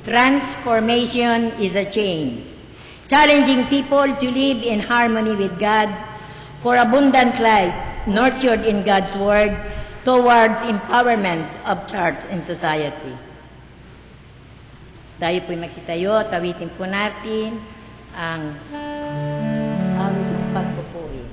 Transformation is a change, challenging people to live in harmony with God for abundant life, nurtured in God's Word, towards empowerment of church and society. Tayo po'y magsitayo, tawitin po natin ang awit ng pagpupuri.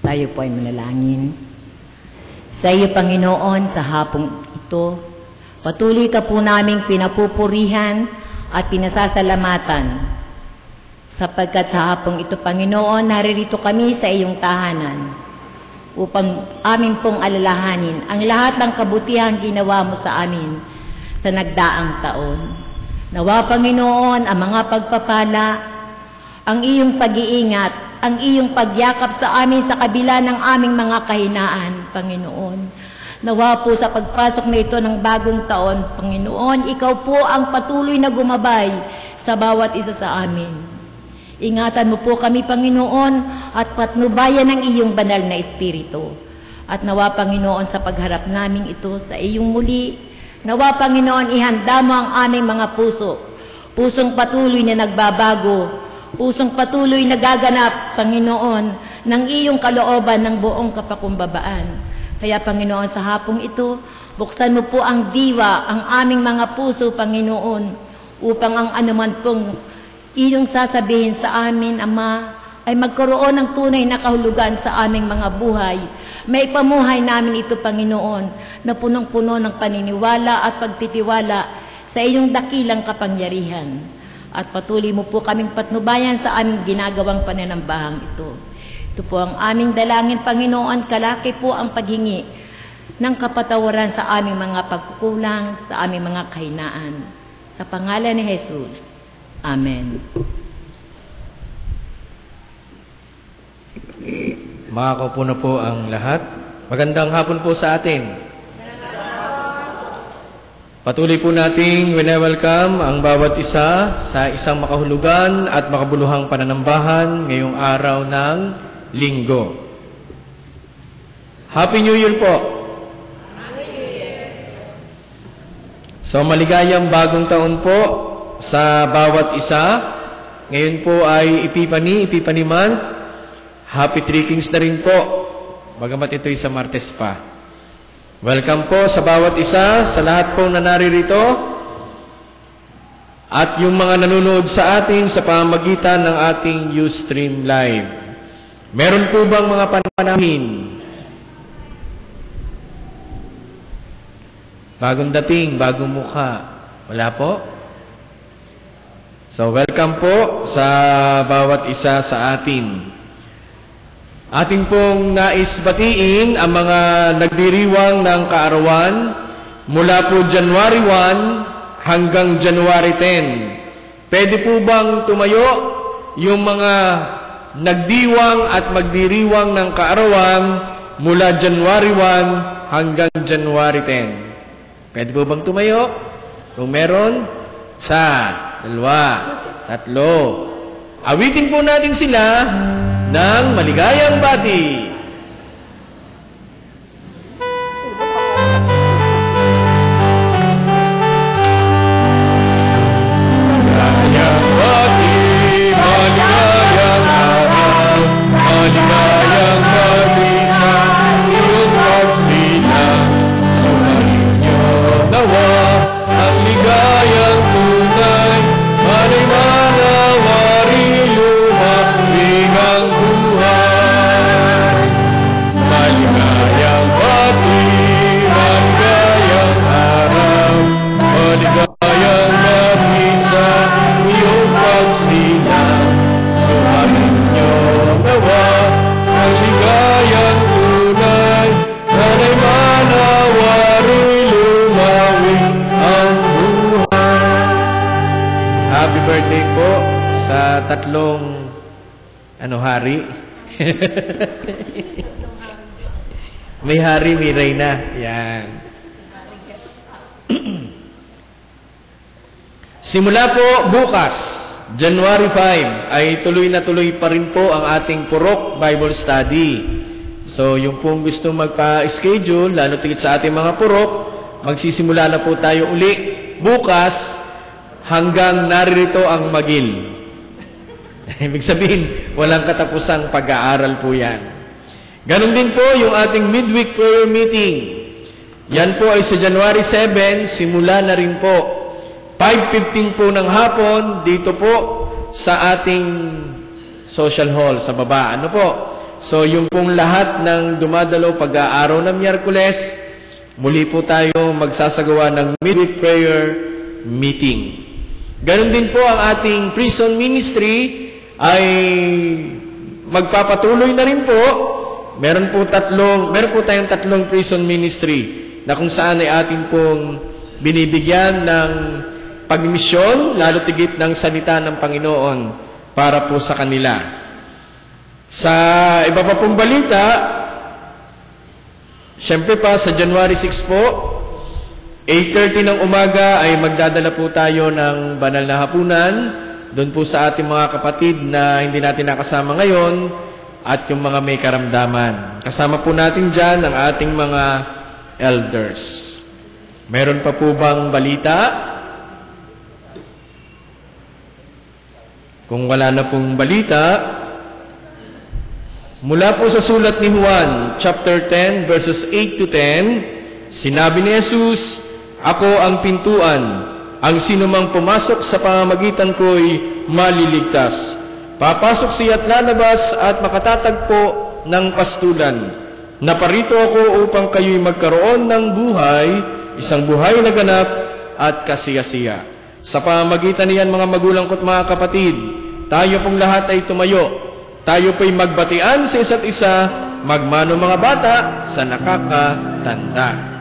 Tayo po ay manalangin. Sa iyo, Panginoon, sa hapong ito, patuloy ka po naming pinapupurihan at pinasasalamatan. Sapagkat sa hapong ito, Panginoon, naririto kami sa iyong tahanan upang amin pong alalahanin ang lahat ng kabutihang ginawa mo sa amin sa nagdaang taon. Nawa, Panginoon, ang mga pagpapala, ang iyong pag-iingat, ang iyong pagyakap sa amin sa kabila ng aming mga kahinaan, Panginoon. Nawa po sa pagpasok na ito ng bagong taon, Panginoon, ikaw po ang patuloy na gumabay sa bawat isa sa amin. Ingatan mo po kami, Panginoon, at patnubayan ng iyong banal na Espiritu. At nawa, Panginoon, sa pagharap namin ito sa iyong muli, nawa, Panginoon, ihanda mo ang aming mga puso. Pusong patuloy na nagbabago, pusong patuloy na gaganap, Panginoon, ng iyong kalooban ng buong kapakumbabaan. Kaya, Panginoon, sa hapong ito, buksan mo po ang diwa, ang aming mga puso, Panginoon, upang ang anuman pong iyong sasabihin sa amin, Ama, ay magkaroon ng tunay na kahulugan sa aming mga buhay. May pamuhay namin ito, Panginoon, na punong-puno ng paniniwala at pagtitiwala sa iyong dakilang kapangyarihan. At patuloy mo po kaming patnubayan sa aming ginagawang pananambahang ito. Ito po ang aming dalangin, Panginoon, kalaki po ang paghingi ng kapatawaran sa aming mga pagkukulang, sa aming mga kahinaan. Sa pangalan ni Jesus. Amen. Makakaupo na po ang lahat. Magandang hapon po sa atin. Patuloy po nating wini-welcome ang bawat isa sa isang makahulugan at makabuluhang pananambahan ngayong araw ng Linggo. Happy New Year po! So maligayang bagong taon po sa bawat isa. Ngayon po ay Epiphany Month. Happy Three Kings na rin po. Bagamat ito'y sa Martes pa. Welcome po sa bawat isa, sa lahat pong naririto, at yung mga nanonood sa atin sa pamamagitan ng ating Ustream Live. Meron po bang mga pananahin? Bagong dating, bagong mukha. Wala po? So welcome po sa bawat isa sa atin. Ating pong nais batiin ang mga nagdiriwang ng kaarawan mula po January 1 hanggang January 10. Pwede po bang tumayo yung mga nagdiwang at magdiriwang ng kaarawan mula January 1 hanggang January 10? Pwede po bang tumayo? Kung meron, isa, dalawa, tatlo. Awitin po natin sila ng maligayang bati. Maligayang bati, maligayang araw, maligayang bati sa iyong pagsilang. Sumahin niyo nawa ang ligayang tunay, manay manawari lumapig ang buhay. Maligayang bati, maligayang araw, maligayang bati sa iyong pagsilang. Sumahin niyo nawa ang ligayang tunay, sana'y manawari lumawig ang buhay. Happy birthday po sa tatlong hari? May hari, may reyna. Yan. Simula po bukas, January 5, ay tuloy na tuloy pa rin po ang ating Purok Bible Study. So, yung pong gusto magpa-schedule, lalo tigit sa ating mga purok, magsisimula na po tayo uli bukas hanggang naririto ang magil. Ibig sabihin, walang katapusang pag-aaral po yan. Ganon din po yung ating midweek prayer meeting. Yan po ay sa January 7, simula na rin po. 5:15 po ng hapon, dito po sa ating social hall, sa baba. Ano po? So, yung pong lahat ng dumadalo pag-aaraw ng Miyerkules, muli po tayo magsasagawa ng midweek prayer meeting. Ganon din po ang ating prison ministry, ay magpapatuloy na rin po. Meron po tayong tatlong prison ministry na kung saan ay atin pong binibigyan ng pagmisyon, lalo tigit ng salita ng Panginoon para po sa kanila. Sa iba pa pong balita, syempre pa sa January 6 po, 8:30 ng umaga ay magdadala po tayo ng banal na hapunan doon po sa ating mga kapatid na hindi natin nakasama ngayon at yung mga may karamdaman. Kasama po natin dyan ang ating mga elders. Meron pa po bang balita? Kung wala na pong balita, mula po sa sulat ni Juan, chapter 10, verses 8 to 10, sinabi ni Jesus, "Ako ang pintuan. Ang sinumang pumasok sa pamamagitan ko'y maliligtas. Papasok siya't lalabas at makatatagpo ng pastulan. Naparito ako upang kayo'y magkaroon ng buhay, isang buhay na ganap at kasiyasiya." Sa pamamagitan niyan, mga magulang ko't mga kapatid, tayo pong lahat ay tumayo Tayo po'y magbatian sa isa't isa, magmano mga bata sa nakakatanda.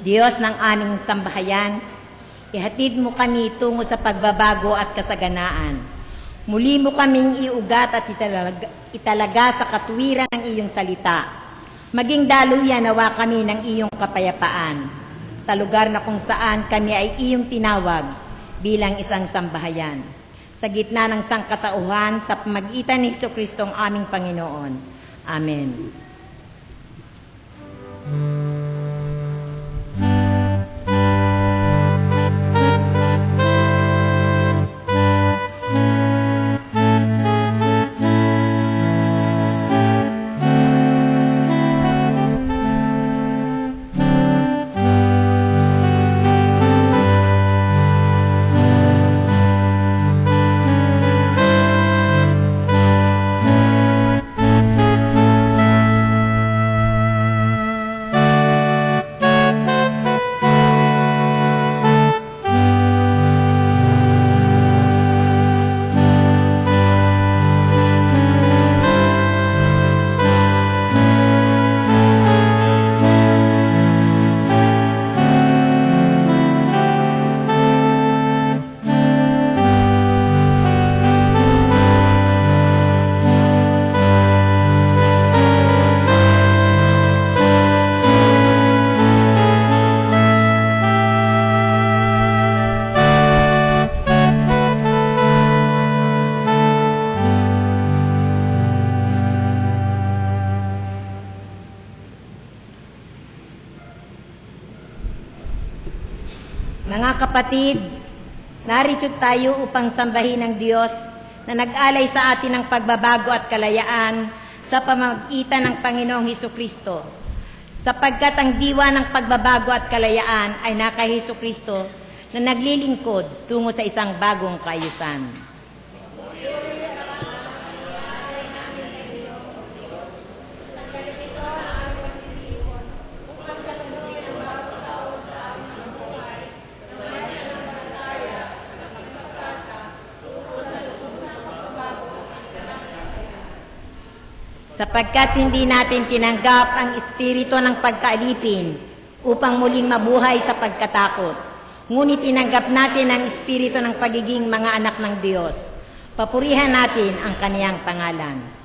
Diyos ng aming sambahayan, ihatid mo kami tungo sa pagbabago at kasaganaan. Muli mo kaming iugat at italaga sa katuwiran ng iyong salita. Maging daluyan nawa kami ng iyong kapayapaan sa lugar na kung saan kami ay iyong tinawag bilang isang sambahayan. Sa gitna ng sangkatauhan sa pamagitan ni Jesucristo ang aming Panginoon. Amen. Mga kapatid, narito tayo upang sambahin ang Diyos na nag-alay sa atin ng pagbabago at kalayaan sa pamamagitan ng Panginoong Hesukristo. Sapagkat ang diwa ng pagbabago at kalayaan ay naka Hesukristo na naglilingkod tungo sa isang bagong kaayusan. Sapagkat hindi natin tinanggap ang espiritu ng pagkaalipin upang muling mabuhay sa pagkatakot. Ngunit tinanggap natin ang espiritu ng pagiging mga anak ng Diyos. Papurihan natin ang kaniyang pangalan.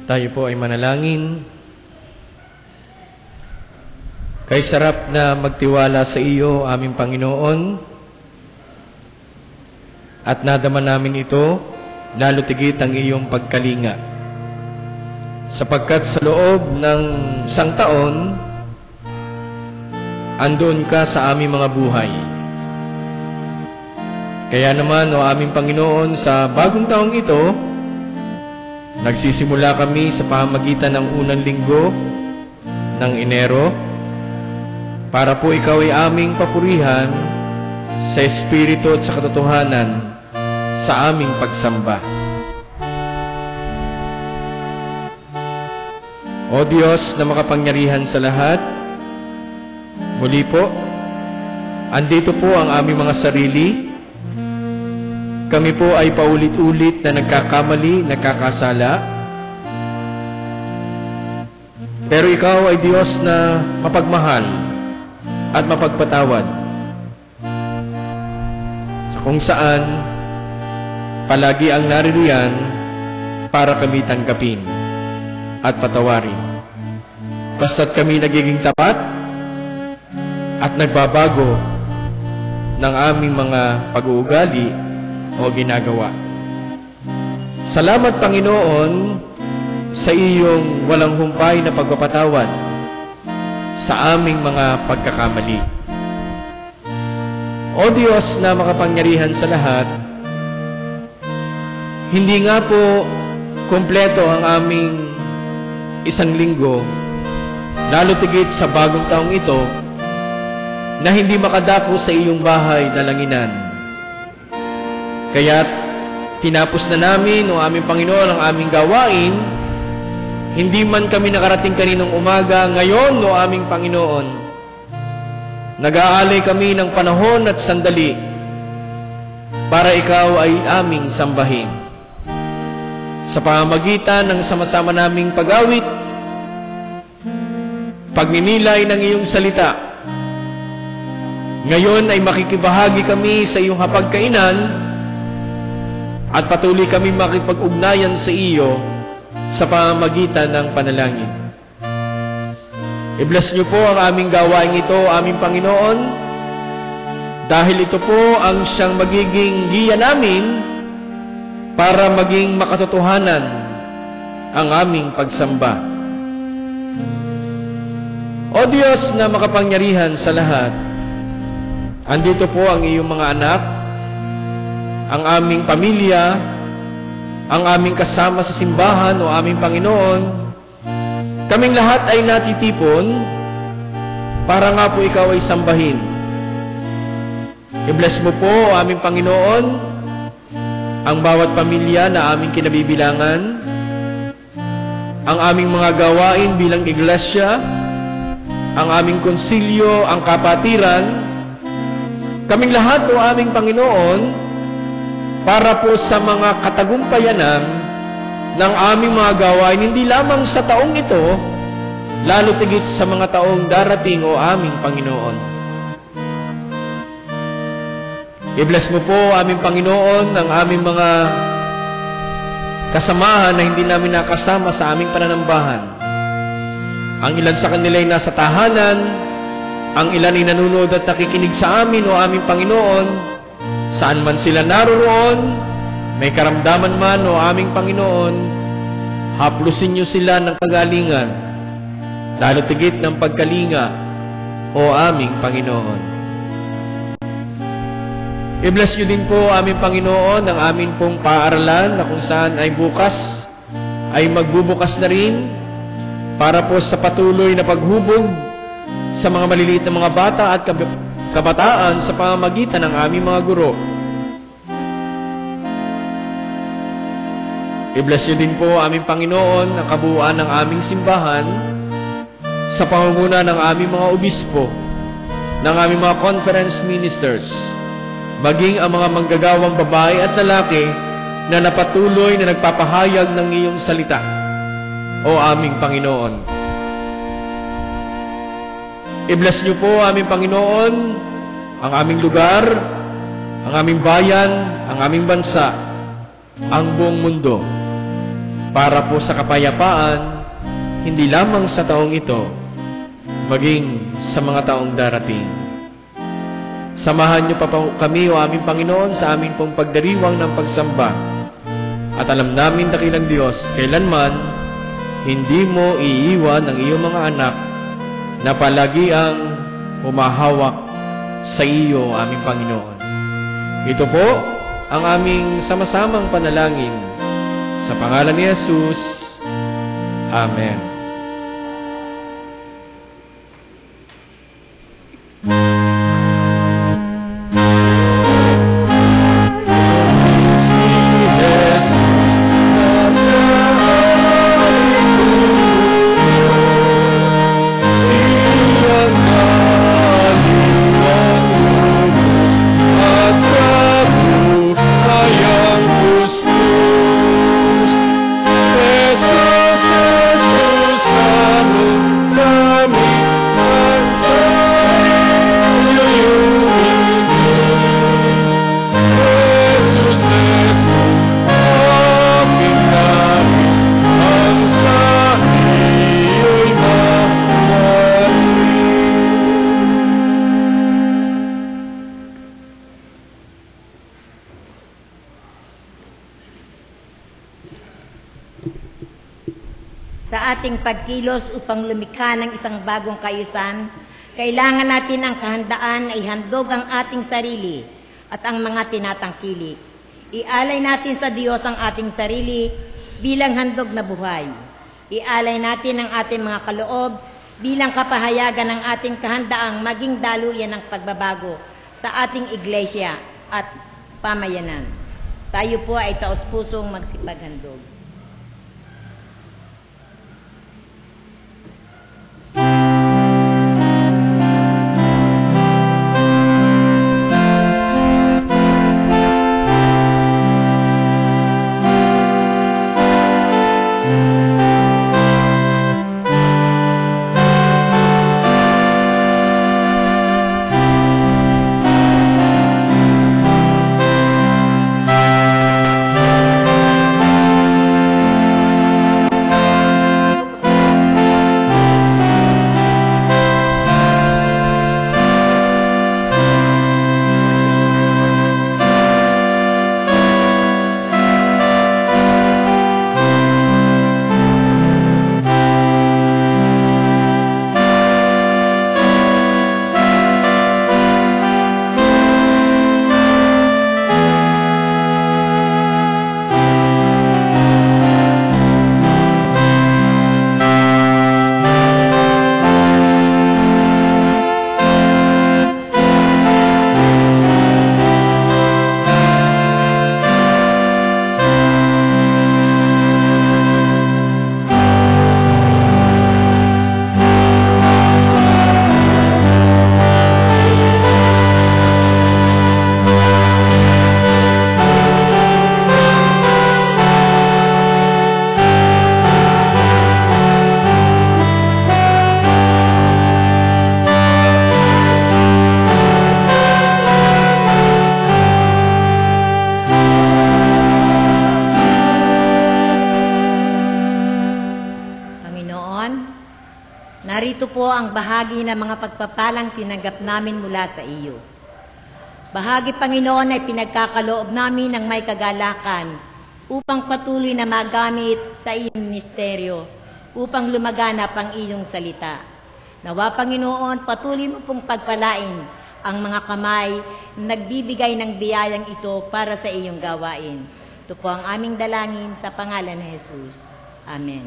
Tayo po ay manalangin. Kay sarap na magtiwala sa iyo, aming Panginoon, at nadama namin ito, lalo tigit ang iyong pagkalinga. Sapagkat sa loob ng 1 taon, andoon ka sa aming mga buhay. Kaya naman, o aming Panginoon, sa bagong taong ito, nagsisimula kami sa pamamagitan ng unang linggo ng Enero para po ikaw ay aming papurihan sa Espiritu at sa katotohanan sa aming pagsamba. O Diyos na makapangyarihan sa lahat, muli po, andito po ang aming mga sarili. Kami po ay paulit-ulit na nagkakamali, nagkakasala. Pero ikaw ay Diyos na mapagmahal at mapagpatawad. Sa kung saan, palagi ang naririyan para kami tanggapin at patawarin. Basta't kami nagiging tapat at nagbabago ng aming mga pag-uugali o ginagawa. Salamat, Panginoon, sa iyong walang humpay na pagpapatawad sa aming mga pagkakamali. O Diyos na makapangyarihan sa lahat, hindi nga po kumpleto ang aming isang linggo, lalo tigit sa bagong taong ito, na hindi makadako sa iyong bahay na langinan. Kaya't tinapos na namin, o aming Panginoon, ang aming gawain. Hindi man kami nakarating kaninong umaga, ngayon, o aming Panginoon, nag-aalay kami ng panahon at sandali para ikaw ay aming sambahin. Sa pamamagitan ng sama-sama naming pag-awit, pagninilay ng iyong salita, ngayon ay makikibahagi kami sa iyong hapagkainan at patuloy kami makipag-ugnayan sa iyo sa pamamagitan ng panalangin. I-bless niyo po ang aming gawain ito, aming Panginoon, dahil ito po ang siyang magiging giya namin para maging makatotohanan ang aming pagsamba. O Diyos na makapangyarihan sa lahat, andito po ang iyong mga anak, ang aming pamilya, ang aming kasama sa simbahan o aming Panginoon. Kaming lahat ay natitipon para nga po ikaw ay sambahin. I-bless mo po, aming Panginoon, ang bawat pamilya na aming kinabibilangan, ang aming mga gawain bilang iglesia, ang aming konsilyo, ang kapatiran, kaming lahat o aming Panginoon, para po sa mga katagumpayanan ng aming mga gawain, hindi lamang sa taong ito, lalo tigit sa mga taong darating o aming Panginoon. I-bless mo po, aming Panginoon, ang aming mga kasamahan na hindi namin nakasama sa aming pananambahan. Ang ilan sa kanila ay nasa tahanan, ang ilan ay nanonood at nakikinig sa amin o aming Panginoon, saan man sila naroroon, may karamdaman man o aming Panginoon, haplusin niyo sila ng kagalingan, lalo tigit ng pagkalinga o aming Panginoon. I-bless niyo din po, aming Panginoon, ang amin pong paaralan na kung saan ay bukas ay magbubukas na rin para po sa patuloy na paghubog sa mga maliliit na mga bata at kabataan sa pamamagitan ng aming mga guro. I-bless niyo din po, aming Panginoon, ang kabuuan ng aming simbahan sa pangunguna ng aming mga obispo, ng aming mga conference ministers, maging ang mga manggagawang babae at lalaki na napatuloy na nagpapahayag ng iyong salita, o aming Panginoon. I-bless niyo po, aming Panginoon, ang aming lugar, ang aming bayan, ang aming bansa, ang buong mundo, para po sa kapayapaan, hindi lamang sa taong ito, maging sa mga taong darating. Samahan niyo pa po kami, o aming Panginoon, sa aming pong pagdiriwang ng pagsamba. At alam namin, dakilang Diyos, kailanman hindi mo iiwan ang iyong mga anak na palagi ang humahawak sa iyo, aming Panginoon. Ito po ang aming sama-samang panalangin. Sa pangalan ni Jesus, Amen. Sa ating pagkilos upang lumikha ng isang bagong kaayusan, kailangan natin ang kahandaan ay handog ang ating sarili at ang mga tinatangkilik. Ialay natin sa Diyos ang ating sarili bilang handog na buhay. Ialay natin ang ating mga kaloob bilang kapahayagan ng ating kahandaang maging daluyan ng pagbabago sa ating iglesia at pamayanan. Tayo po ay taos-pusong magsipaghandog. narito po ang bahagi ng mga pagpapalang tinanggap namin mula sa iyo. Bahagi, Panginoon, ay pinagkakaloob namin ng may kagalakan upang patuloy na magamit sa iyong ministeryo upang lumaganap ang iyong salita. Nawa, Panginoon, patuloy mo pong pagpalain ang mga kamay na nagbibigay ng biyayang ito para sa iyong gawain. Ito po ang aming dalangin sa pangalan ni Jesus. Amen.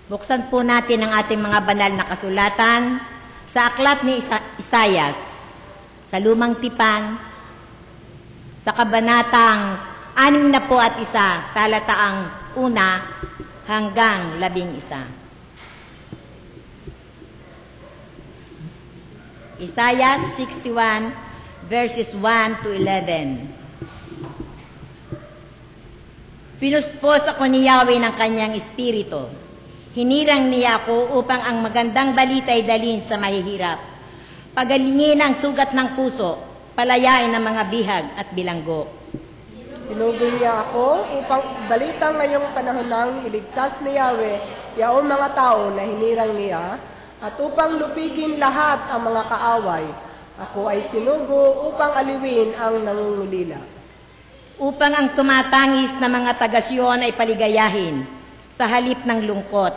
Buksan po natin ang ating mga banal na kasulatan sa aklat ni Isayas, sa Lumang Tipan, sa kabanatang 61, talataang 1 hanggang 11. Isayas 61, verses 1 to 11. Pinuspos ako ni Yahweh ng kanyang espiritu. Hinirang niya ako upang ang magandang balita ay dalhin sa mahihirap. Pagalingin ang sugat ng puso, palayain ang mga bihag at bilanggo. Tinugin niya ako upang balitang ngayong panahon ng iligtas ni Yahweh yaong mga tao na hinirang niya, at upang lupigin lahat ang mga kaaway. Ako ay sinugo upang aliwin ang nangungulila. Upang ang tumatangis na mga taga-Siyon ay paligayahin sa halip ng lungkot.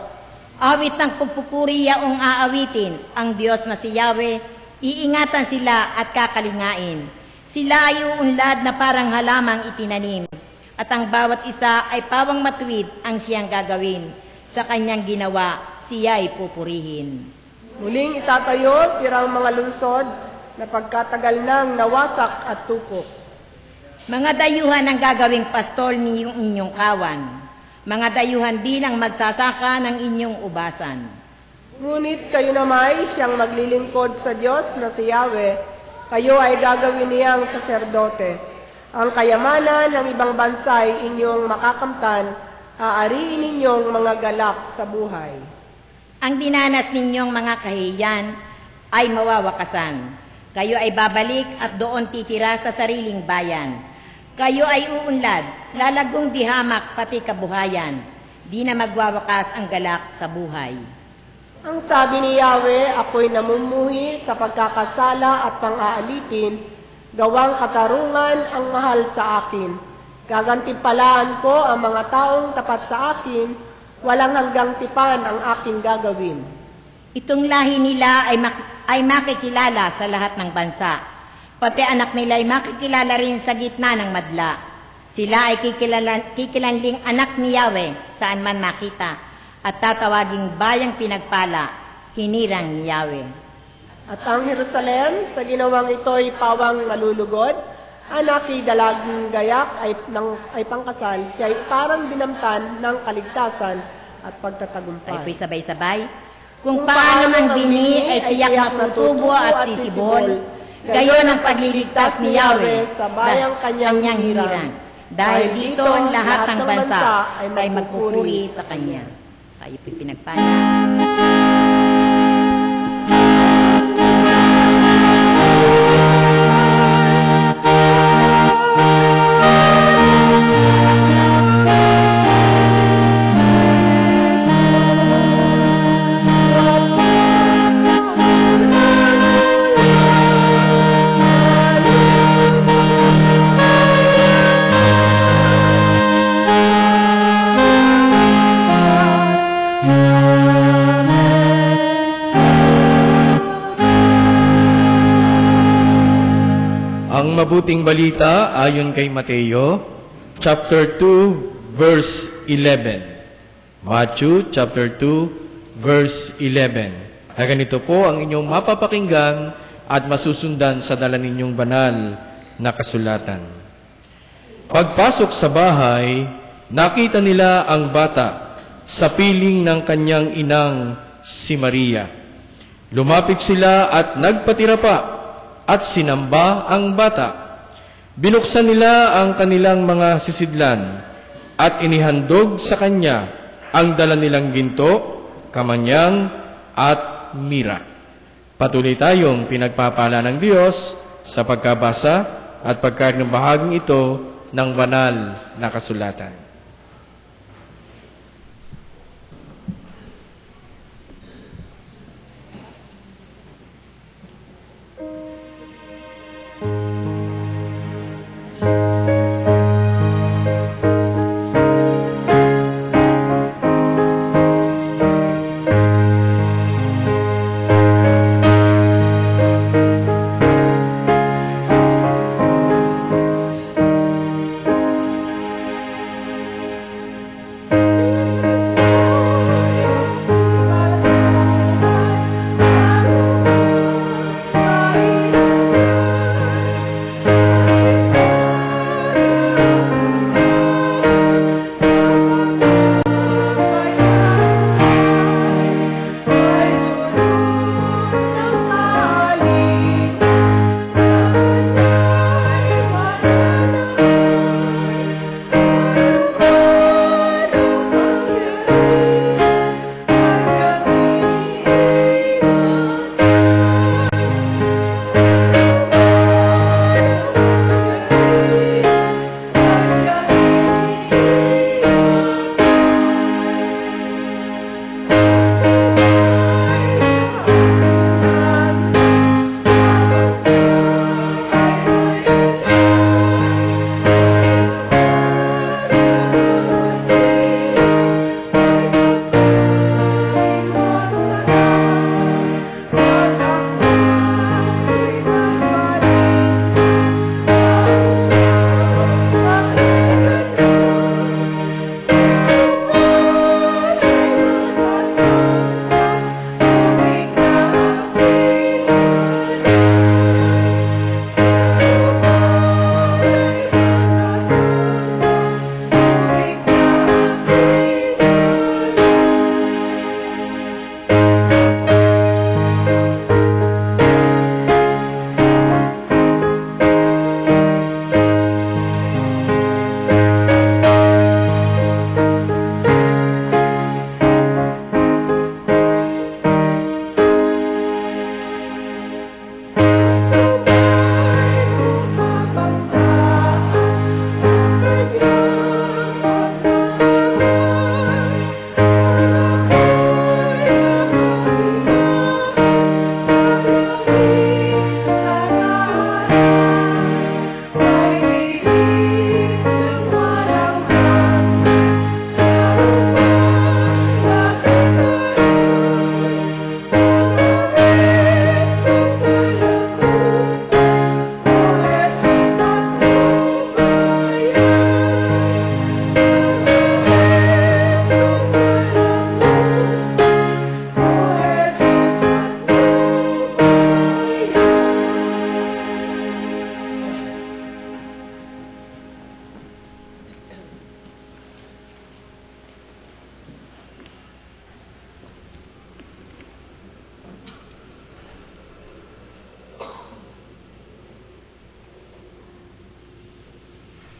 Awit ng pagpupuri yaong aawitin ang Diyos na si Yahweh, iingatan sila at kakalingain. Sila ay uunlad na parang halamang itinanim, at ang bawat isa ay pawang matuwid ang siyang gagawin. Sa kanyang ginawa, siya ay pupurihin. Muling itatayo sirang mga lungsod na pagkatagal nang nawasak at tupok. Mga dayuhan ang gagawing pastol niyong inyong kawan. Mga dayuhan din ang magsasaka ng inyong ubasan. Ngunit kayo naman siyang maglilingkod sa Diyos na si Yahweh, kayo ay gagawin niyang saserdote. Ang kayamanan ng ibang bansa ay inyong makakamtan, aariin ninyong mga galak sa buhay. Ang dinanas ninyong mga kahiyan ay mawawakasan. Kayo ay babalik at doon titira sa sariling bayan. Kayo ay uunlad, lalagong dihamak pati kabuhayan. Di na magwawakas ang galak sa buhay. Ang sabi ni Yahweh, ako'y namumuhi sa pagkakasala at pang-aalitin, gawang katarungan ang mahal sa akin. Gagantimpalaan ko ang mga taong tapat sa akin, walang hanggang tipan ang aking gagawin. Itong lahi nila ay makikilala sa lahat ng bansa. Pati anak nila ay makikilala rin sa gitna ng madla. Sila ay kikilanling anak ni Yahweh saan man makita, at tatawaging bayang pinagpala, hinirang ni Yahweh. At ang Jerusalem, sa ginawang ito'y pawang malulugod, anak ni dalagang gayak ay pangkasal, siya ay parang dinamtan ng kaligtasan at pagtatagumpay. Tayo po'y sabay-sabay. Kung paano ang bini ay tiyak na tutubo at sisibol, gayon ang pagliligtas ni Yahweh sa bayang kanyang hirang. Dahil dito, lahat ng bansa ay magpupuri sa kanya. Tayo po'y pinagpala. Mabuting balita ayon kay Mateo, chapter 2, verse 11. Matthew, chapter 2, verse 11. Na ganito po ang inyong mapapakinggan at masusundan sa dala ninyong banal na kasulatan. Pagpasok sa bahay, nakita nila ang bata sa piling ng kanyang inang si Maria. Lumapit sila at nagpatira pa at sinamba ang bata. Binuksan nila ang kanilang mga sisidlan at inihandog sa kanya ang dala nilang ginto, kamanyang at mira. Patuloy tayong pinagpapala ng Diyos sa pagkabasa at pagkain ng bahaging ito ng banal na kasulatan.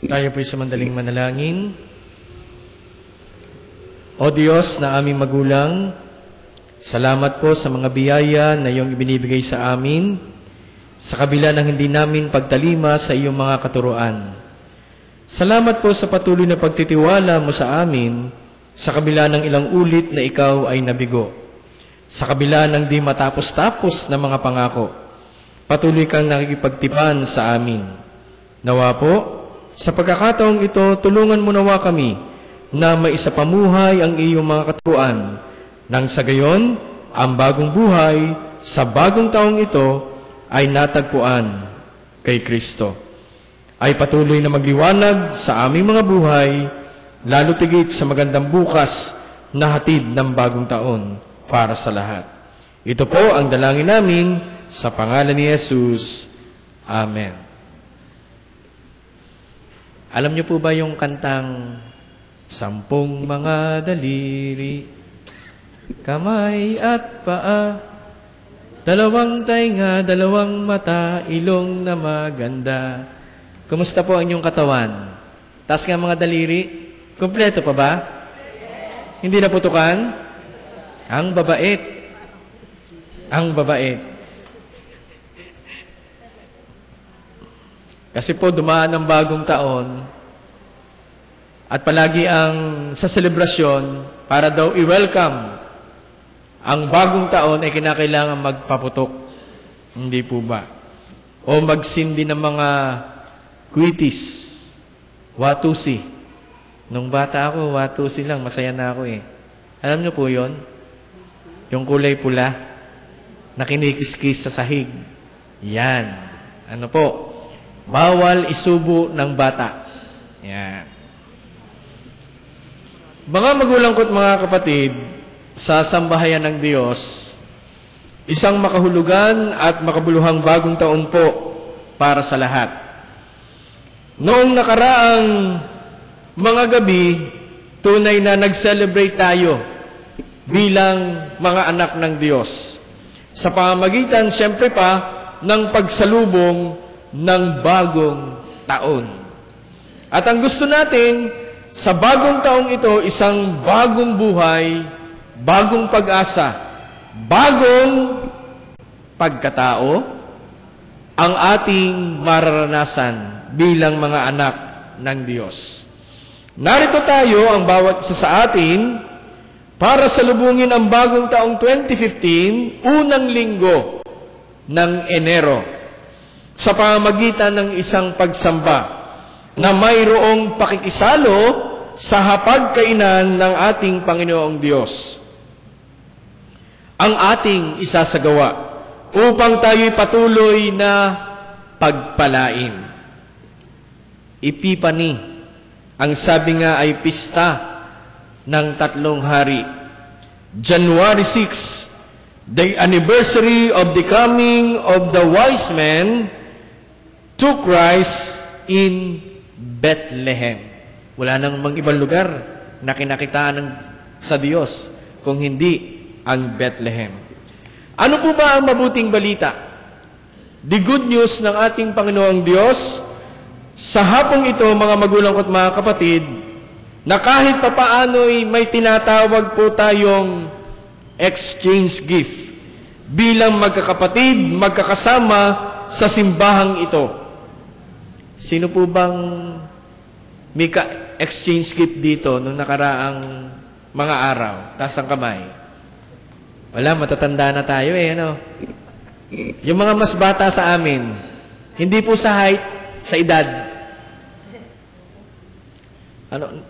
Tayo po'y sa mandaling manalangin. O Diyos na aming magulang, salamat po sa mga biyaya na iyong ibinibigay sa amin, sa kabila ng hindi namin pagtalima sa iyong mga katuruan. Salamat po sa patuloy na pagtitiwala mo sa amin, sa kabila ng ilang ulit na ikaw ay nabigo. Sa kabila ng di matapos-tapos na mga pangako, patuloy kang nakikipagtipan sa amin. Nawa po, sa pagkakataong ito, tulungan mo nawa kami na maisapamuhay ang iyong mga katuruan, nang sa gayon, ang bagong buhay sa bagong taong ito ay natagpuan kay Kristo. Ay patuloy na magliwanag sa aming mga buhay, lalo tigit sa magandang bukas na hatid ng bagong taon para sa lahat. Ito po ang dalangin namin sa pangalan ni Jesus. Amen. Alam niyo po ba yung kantang sampung mga daliri, kamay at paa, Dalawang tainga, dalawang mata, ilong na maganda. Kumusta po ang inyong katawan? Taas nga mga daliri. Kompleto pa ba? Hindi naputukan? Ang babait. Ang babait. Kasi po dumaan ang bagong taon at palagi ang sa selebrasyon para daw i-welcome ang bagong taon ay kinakailangan magpaputok. Hindi po ba? O magsindi ng mga kwitis, watusi. Nung bata ako, watusi lang, masaya na ako eh. Alam niyo po yon? Yung kulay pula na kinikis-kis sa sahig. Yan. Ano po? Bawal isubo ng bata. Yan. Mga magulang ko't mga kapatid, sa sambahayan ng Diyos, isang makahulugan at makabuluhang bagong taon po para sa lahat. Noong nakaraang mga gabi, tunay na nag-celebrate tayo bilang mga anak ng Diyos. Sa pamamagitan, siyempre pa, ng pagsalubong ng bagong taon. At ang gusto natin, sa bagong taong ito, isang bagong buhay, bagong pag-asa, bagong pagkatao, ang ating mararanasan bilang mga anak ng Diyos. Narito tayo, ang bawat isa sa atin, para salubungin ang bagong taong 2015, unang linggo ng Enero, sa pamamagitan ng isang pagsamba na mayroong pakikisalo sa hapagkainan ng ating Panginoong Diyos. Ang ating isasagawa upang tayo'y patuloy na pagpalain. Epipani, ang sabi nga ay pista ng 3 hari. January 6, the anniversary of the coming of the wise men to Christ in Bethlehem. Wala nang ibang lugar na kinakitaan sa Diyos kung hindi ang Bethlehem. Ano po ba ang mabuting balita? The good news ng ating Panginoong Diyos sa hapong ito, mga magulang ko at mga kapatid, na kahit papaano'y may tinatawag po tayong exchange gift bilang magkakapatid, magkakasama sa simbahang ito. Sino po bang may exchange gift dito nung nakaraang mga araw? Taas ang kamay. Wala, matatanda na tayo eh, ano? Yung mga mas bata sa amin, hindi po sa height, sa edad.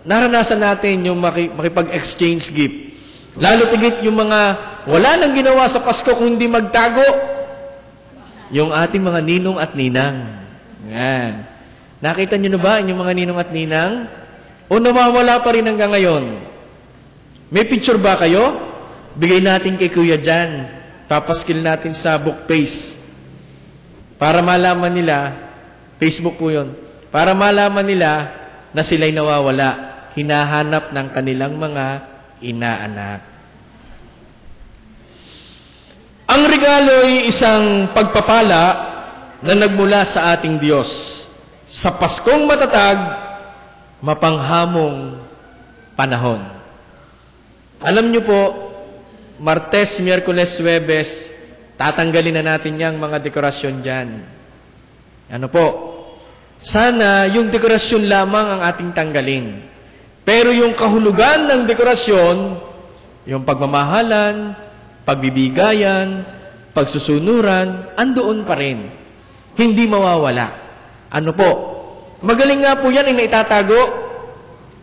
Naranasan natin yung makipag-exchange gift. Lalo tigit yung mga wala nang ginawa sa Pasko kung hindi magtago. Yung ating mga ninong at ninang. Yan. Nakita nyo na ba yung mga ninong at ninang? O nawawala pa rin hanggang ngayon? May picture ba kayo? Bigay natin kay Kuya Jan. Papaskil natin sa book page. Para malaman nila, Facebook po yun, para malaman nila na sila'y nawawala. Hinahanap ng kanilang mga inaanak. Ang regalo ay isang pagpapala na nagmula sa ating Diyos. Sa Paskong matatag, mapanghamong panahon. Alam niyo po, Martes, Miyerkules, Huwebes, tatanggalin na natin yang mga dekorasyon dyan. Ano po? Sana yung dekorasyon lamang ang ating tanggalin. Pero yung kahulugan ng dekorasyon, yung pagmamahalan, pagbibigayan, pagsusunuran, andoon pa rin. Hindi mawawala. Ano po? Magaling nga po yan ay naitatago.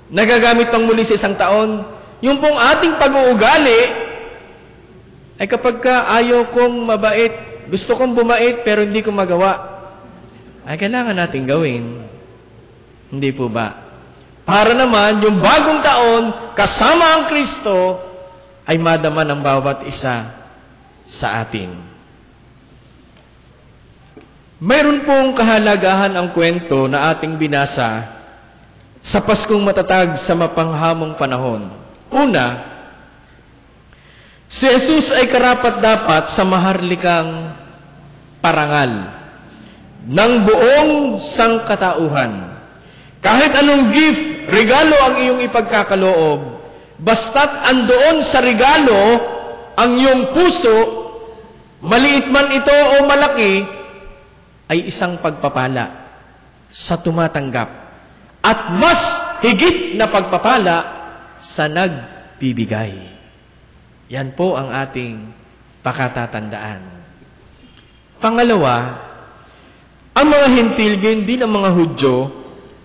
Nagagamit pang muli sa isang taon. Yung pong ating pag-uugali, ay kapag ka ayaw kong mabait, gusto kong bumait pero hindi ko magawa, ay kailangan natin gawin. Hindi po ba? Para naman yung bagong taon, kasama ang Kristo, ay madama ng bawat isa sa atin. Mayroon pong kahalagahan ang kwento na ating binasa sa Paskong matatag sa mapanghamong panahon. Una, Si Jesus ay karapat-dapat sa maharlikang parangal ng buong sangkatauhan. Kahit anong gift, regalo ang iyong ipagkakaloob, basta't andoon sa regalo ang iyong puso, maliit man ito o malaki, ay isang pagpapala sa tumatanggap at mas higit na pagpapala sa nagbibigay. Yan po ang ating pakatatandaan. Pangalawa, ang mga Hentil, gayon din ang mga Hudyo,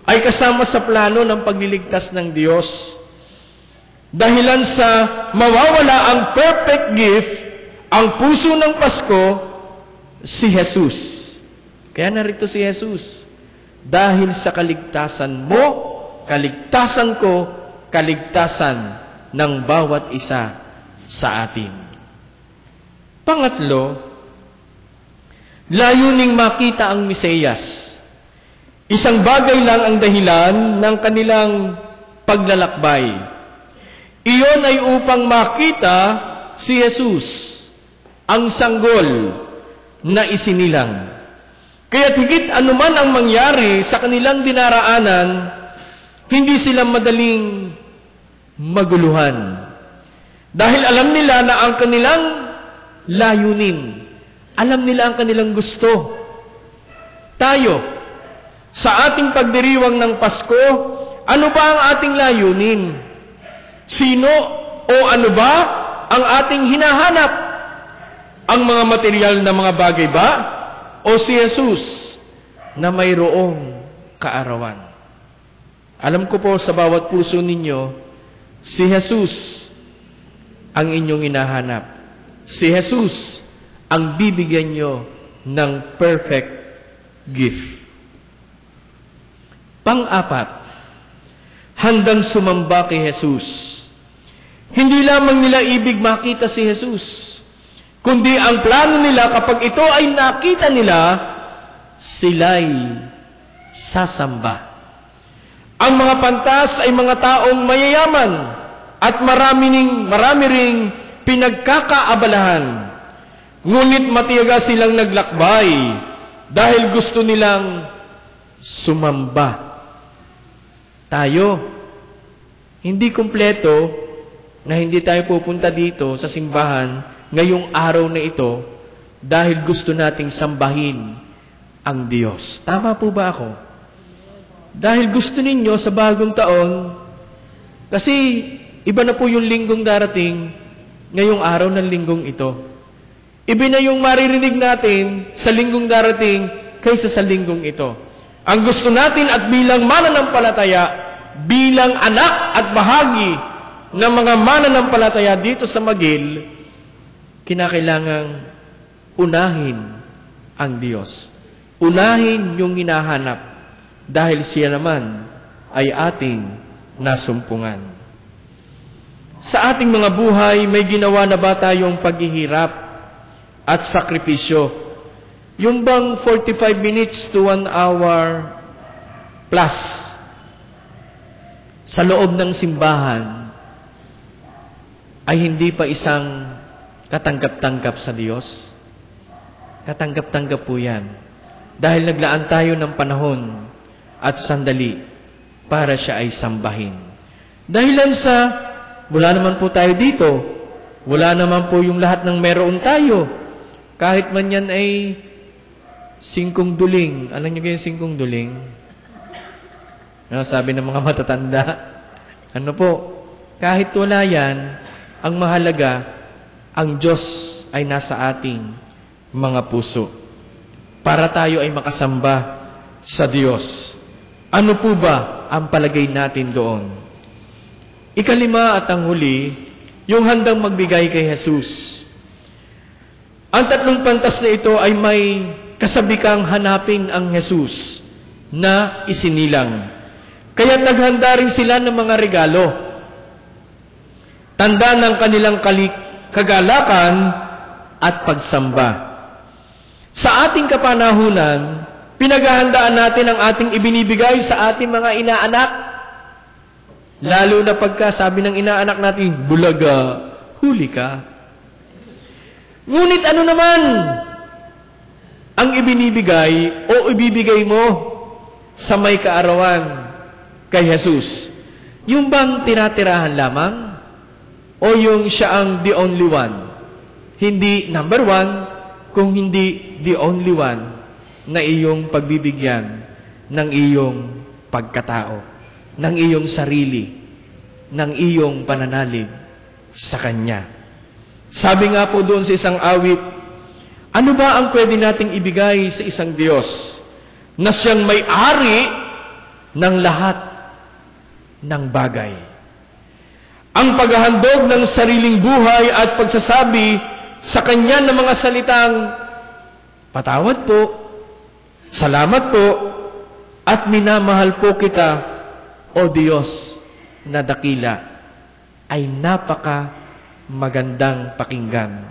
ay kasama sa plano ng pagliligtas ng Diyos. Dahilan sa mawawala ang perfect gift, ang puso ng Pasko, si Jesus. Kaya narito si Jesus. Dahil sa kaligtasan mo, kaligtasan ko, kaligtasan ng bawat isa sa atin. Pangatlo, layuning makita ang Mesiyas. Isang bagay lang ang dahilan ng kanilang paglalakbay. Iyon ay upang makita si Jesus, ang sanggol na isinilang. Kaya't higit anuman ang mangyari sa kanilang dinaraanan, hindi sila madaling maguluhan. Dahil alam nila na ang kanilang layunin, alam nila ang kanilang gusto. Tayo, sa ating pagdiriwang ng Pasko, ano ba ang ating layunin? Sino o ano ba ang ating hinahanap? Ang mga material na mga bagay ba? O si Jesus na mayroong kaarawan? Alam ko po sa bawat puso ninyo, si Jesus ang inyong hinahanap. Si Jesus ang bibigyan nyo ng perfect gift. Pang-apat, handang sumamba kay Jesus. Hindi lamang nila ibig makita si Jesus, kundi ang plano nila kapag ito ay nakita nila, sila'y sasamba. Ang mga pantas ay mga taong mayayaman at marami ring pinagkakaabalahan. Ngunit matiyaga silang naglakbay dahil gusto nilang sumamba. Tayo, hindi kumpleto na hindi tayo pupunta dito sa simbahan ngayong araw na ito dahil gusto nating sambahin ang Diyos. Tama po ba ako? Dahil gusto ninyo sa bagong taon, kasi iba na po yung linggong darating ngayong araw ng linggong ito. Iba na yung maririnig natin sa linggong darating kaysa sa linggong ito. Ang gusto natin at bilang mananampalataya, bilang anak at bahagi ng mga mananampalataya dito sa Magil, kinakailangang unahin ang Diyos. Unahin yung hinahanap dahil siya naman ay ating nasumpungan. Sa ating mga buhay, may ginawa na ba tayong paghihirap at sakripisyo? Yung bang 45 minutes to 1 hour plus sa loob ng simbahan ay hindi pa isang katanggap-tanggap sa Diyos? Katanggap-tanggap po yan. Dahil naglaan tayo ng panahon at sandali para siya ay sambahin. Dahilan sa wala naman po tayo dito, wala naman po yung lahat ng meron tayo. Kahit man yan ay 5 duling. Alam niyo yung 5 duling? Ano sabi ng mga matatanda? Ano po? Kahit wala yan, ang mahalaga, ang Diyos ay nasa ating mga puso. Para tayo ay makasamba sa Diyos. Ano po ba ang palagay natin doon? Ikalima at ang huli, yung handang magbigay kay Jesus. Ang 3 pantas na ito ay may kasabikang hanapin ang Jesus na isinilang. Kaya naghanda rin sila ng mga regalo. Tanda ng kanilang kagalakan at pagsamba. Sa ating kapanahunan, pinaghahandaan natin ang ating ibinibigay sa ating mga inaanak. Lalo na pagka sabi ng inaanak natin, bulaga, huli ka. Ngunit ano naman ang ibinibigay o ibibigay mo sa may kaarawan kay Jesus? Yung bang tinatirahan lamang? O yung siya ang the only one? Hindi number one, kung hindi the only one na iyong pagbibigyan ng iyong pagkatao, ng iyong sarili, ng iyong pananalig sa Kanya. Sabi nga po doon sa isang awit, ano ba ang pwede nating ibigay sa isang Diyos na siyang may-ari ng lahat ng bagay? Ang paghahandog ng sariling buhay at pagsasabi sa Kanya ng mga salitang, patawad po, salamat po, at minamahal po kita, o Diyos na dakila, ay napaka magandang pakinggan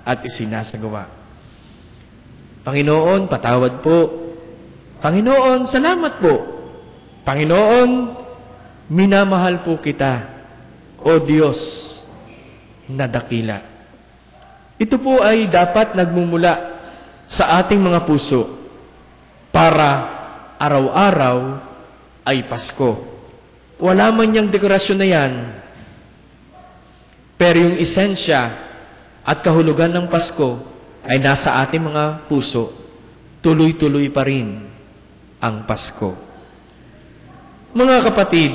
at isinasagawa. Panginoon, patawad po. Panginoon, salamat po. Panginoon, minamahal po kita, o Diyos na dakila. Ito po ay dapat nagmumula sa ating mga puso para araw-araw ay Pasko. Wala man niyang dekorasyon na yan, pero yung esensya at kahulugan ng Pasko ay nasa ating mga puso. Tuloy-tuloy pa rin ang Pasko. Mga kapatid,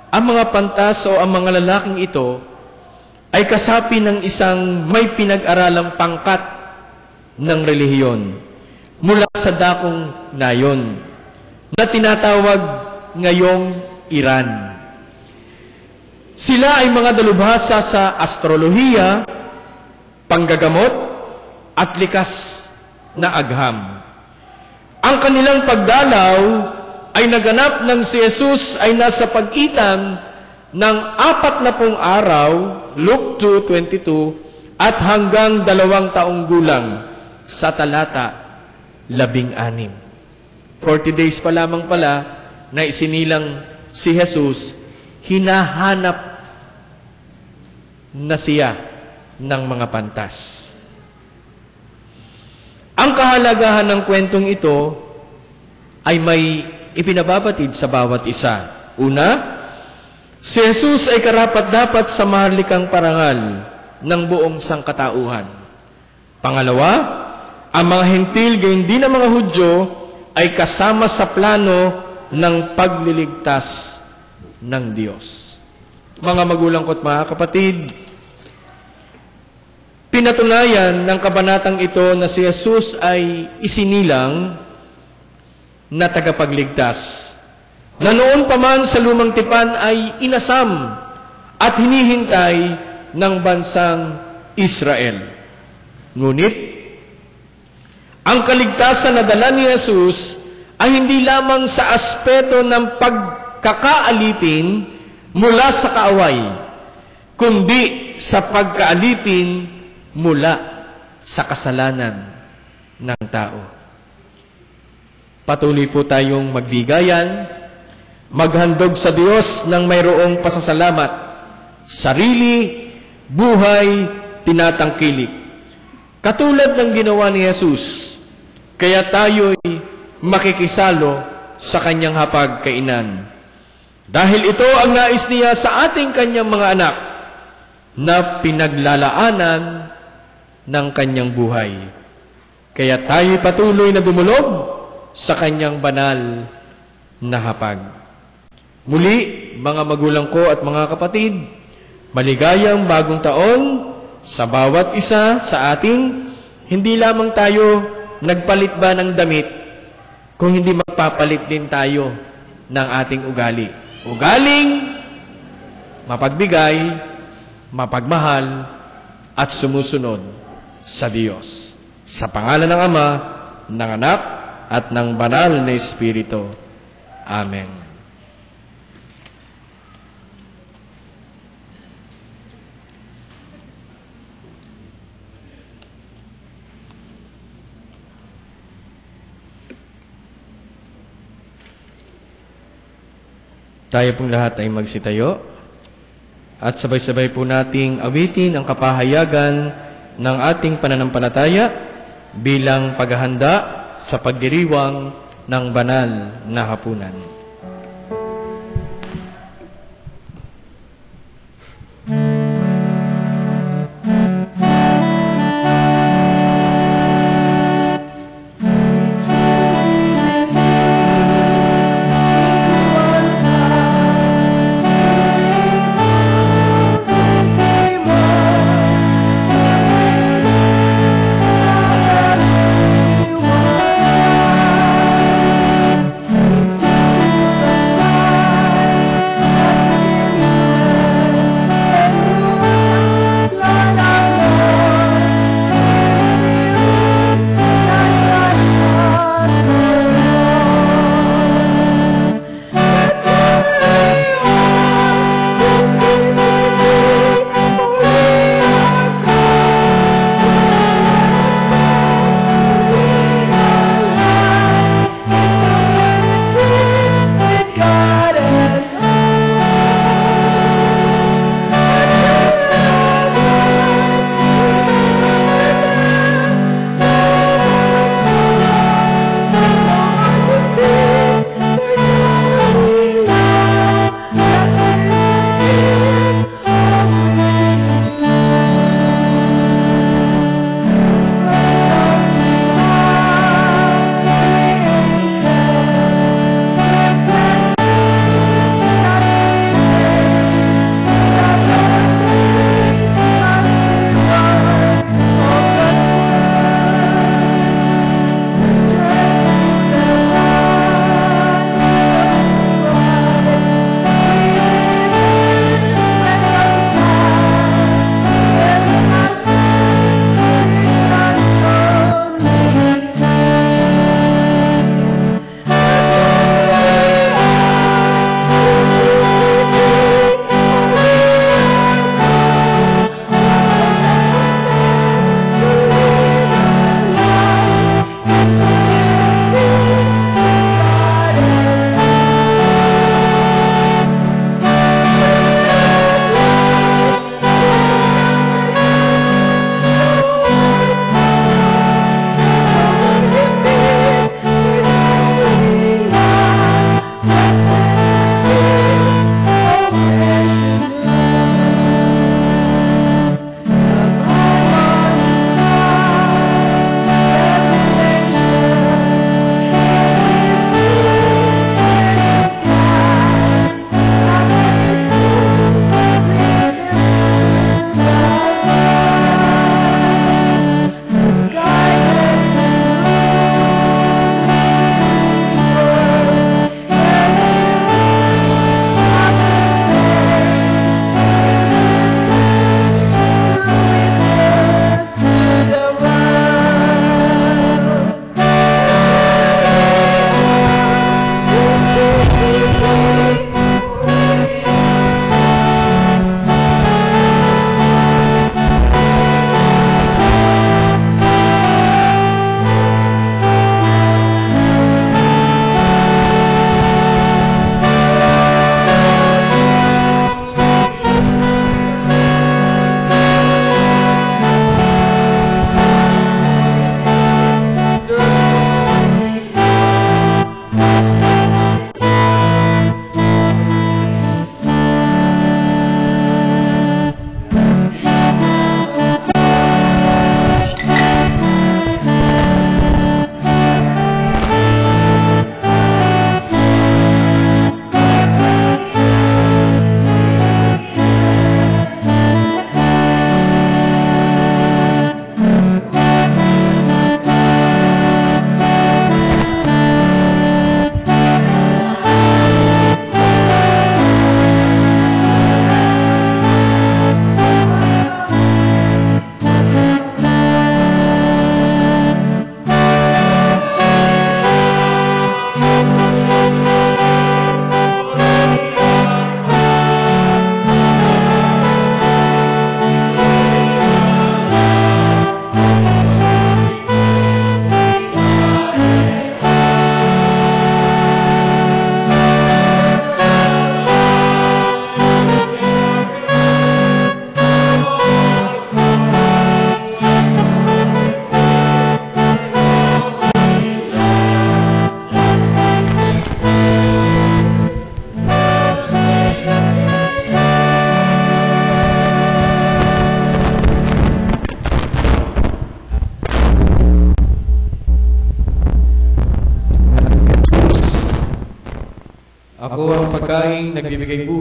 ang mga pantas o ang mga lalaking ito ay kasapi ng isang may pinag-aralang pangkat ng relihiyon mula sa dakong nayon na tinatawag ngayong Iran. Sila ay mga dalubhasa sa astrolohiya, panggagamot, at likas na agham. Ang kanilang pagdalaw ay naganap nang si Jesus ay nasa pagitan ng 40 araw, Luke 2:22, at hanggang 2 taong gulang sa talata 16. 40 days pa lamang pala na isinilang si Jesus, hinahanap na siya ng mga pantas. Ang kahalagahan ng kwentong ito ay may ipinababatid sa bawat isa. Una, si Jesus ay karapat-dapat sa maharlikang parangal ng buong sangkatauhan. Pangalawa, ang mga Hentil gayon din ang mga Hudyo ay kasama sa plano ng pagliligtas ng Diyos. Mga magulang ko at mga kapatid, pinatunayan ng kabanatang ito na si Jesus ay isinilang na tagapagligtas, na noon pa man sa lumang tipan ay inasam at hinihintay ng bansang Israel. Ngunit, ang kaligtasan na dala ni Jesus ay hindi lamang sa aspeto ng pagkakaalipin mula sa kaaway, kundi sa pagkaalipin mula sa kasalanan ng tao. Patuloy po tayong magbigayan, maghandog sa Diyos ng mayroong pasasalamat, sarili, buhay, tinatangkilik. Katulad ng ginawa ni Jesus, kaya tayo'y makikisalo sa kanyang hapagkainan. Dahil ito ang nais niya sa ating kanyang mga anak na pinaglalaanan ng kanyang buhay. Kaya tayo'y patuloy na dumulog sa kanyang banal na hapag. Muli, mga magulang ko at mga kapatid, maligayang bagong taon sa bawat isa sa ating. Hindi lamang tayo nagpalit ba ng damit, kung hindi magpapalit din tayo ng ating ugali. Ugaling mapagbigay, mapagmahal, at sumusunod sa Diyos. Sa pangalan ng Ama, ng Anak, at ng Banal na Espiritu. Amen. Tayo pong lahat ay magsitayo at sabay-sabay po nating awitin ang kapahayagan ng ating pananampalataya bilang paghahanda sa pagdiriwang ng banal na hapunan.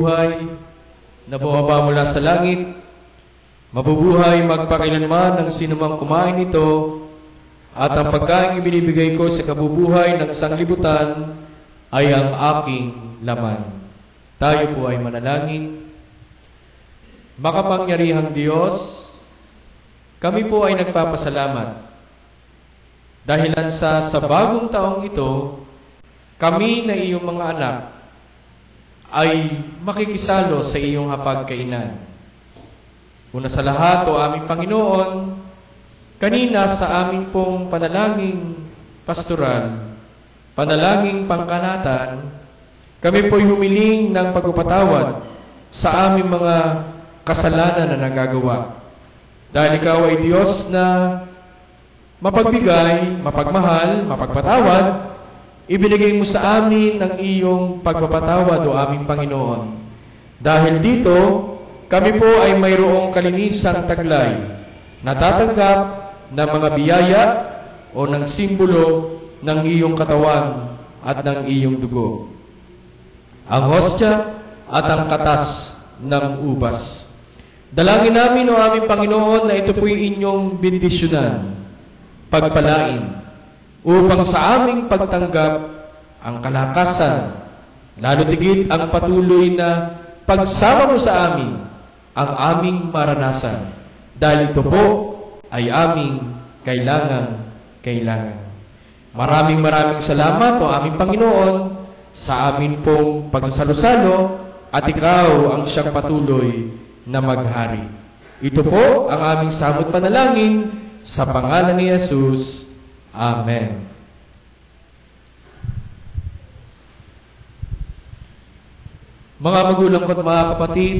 buhay na bumaba mula sa langit, mabubuhay magpakilanman ng sinumang kumain nito, at ang pagkain ibinibigay ko sa kabubuhay ng sanglibutan ay ang aking laman. Tayo po ay manalangin. Makapangyarihang Diyos, kami po ay nagpapasalamat dahilan sa bagong taong ito, kami na iyong mga anak ay makikisalo sa iyong hapagkainan. Una sa lahat, o aming Panginoon, kanina sa aming pong panalangin pastoral, panalangin pangkanatan, kami po'y humiling ng pagpapatawad sa aming mga kasalanan na nagagawa. Dahil ikaw ay Diyos na mapagbigay, mapagmahal, mapagpatawad, ibinigay mo sa amin ng iyong pagpapatawad, o aming Panginoon. Dahil dito, kami po ay mayroong kalinisang taglay, natatanggap ng mga biyaya o ng simbolo ng iyong katawan at ng iyong dugo. Ang hostya at ang katas ng ubas. Dalangin namin, o aming Panginoon, na ito po'y inyong bendisyonan, pagpalain, upang sa aming pagtanggap ang kalakasan, lalo tigit ang patuloy na pagsama mo sa amin, ang aming maranasan, dahil ito po ay aming kailangan. Maraming salamat, o aming Panginoon, sa amin pong pagsasalo-salo, at ikaw ang siyang patuloy na maghari. Ito po ang aming samot panalangin sa pangalan ni Jesus. Amen. Mga magulang ko at mga kapatid,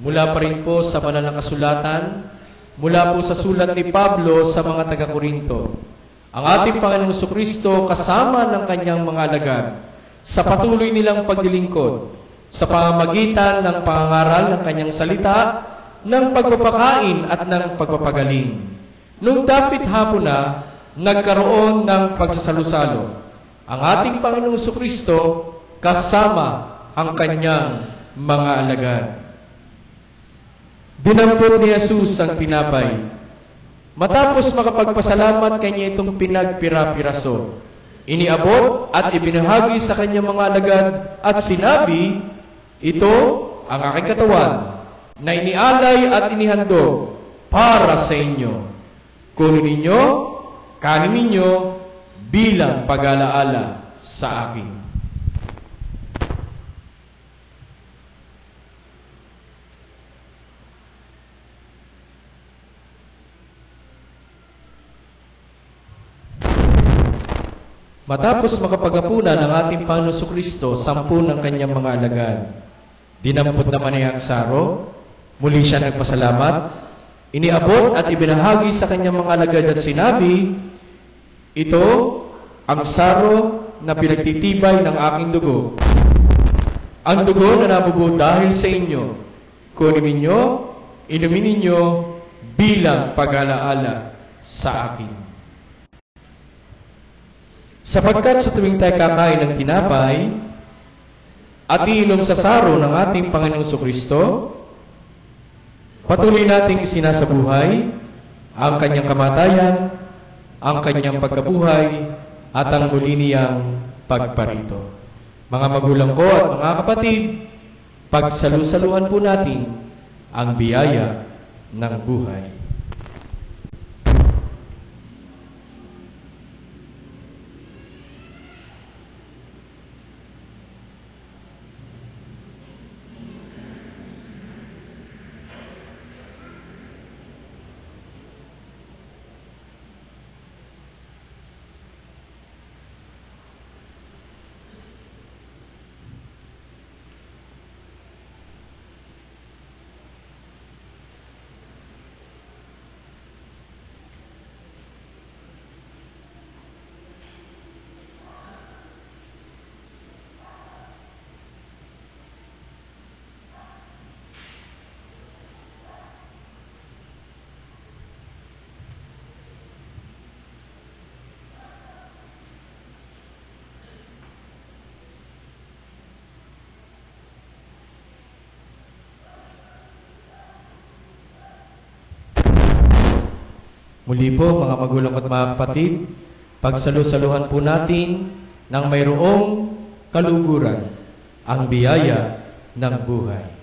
mula pa rin po sa banal na kasulatan, mula po sa sulat ni Pablo sa mga taga-Korinto, ang ating Panginoong Jesucristo kasama ng kanyang mga alagad sa patuloy nilang paglilingkod sa pamamagitan ng pangangaral ng kanyang salita, ng pagpapakain at ng pagpapagaling. Nung dapit hapon na, nagkaroon ng pagsasalusalo ang ating Panginoong Jesucristo kasama ang kanyang mga alagad. Dinampot ni Jesus ang tinapay. Matapos makapagpasalamat, kanya itong pinagpira-piraso. Iniabot at ibinahagi sa kanyang mga alagad at sinabi, ito ang aking katawan na inialay at inihandog para sa inyo. Kunin ninyo, kanin ninyo bilang pag-alaala sa akin. Matapos makapaghapunan ng ating Panginoon Jesucristo, 10 ng kanyang mga alagad, dinampot naman niya ang saro, muli siya nagpasalamat, iniabot at ibinahagi sa kanyang mga alagad at sinabi, ito ang saro na pinagtitibay ng aking dugo. Ang dugo na nabugo dahil sa inyo, kunin ninyo, inumin ninyo bilang pag-alaala sa akin. Sapagkat sa tuwing tayo kakain ng tinapay at iinom sa saro ng ating Panginoong Jesucristo, patuloy nating isinasabuhay ang kanyang kamatayan, ang kanyang pagkabuhay, at ang muli niyang pagparito. Mga magulang ko at mga kapatid, pagsalu-saluhan po natin ang biyaya ng buhay. Muli po, mga magulang at mga kapatid, pagsalusaluhan po natin ng mayroong kaluguran ang biyaya ng buhay.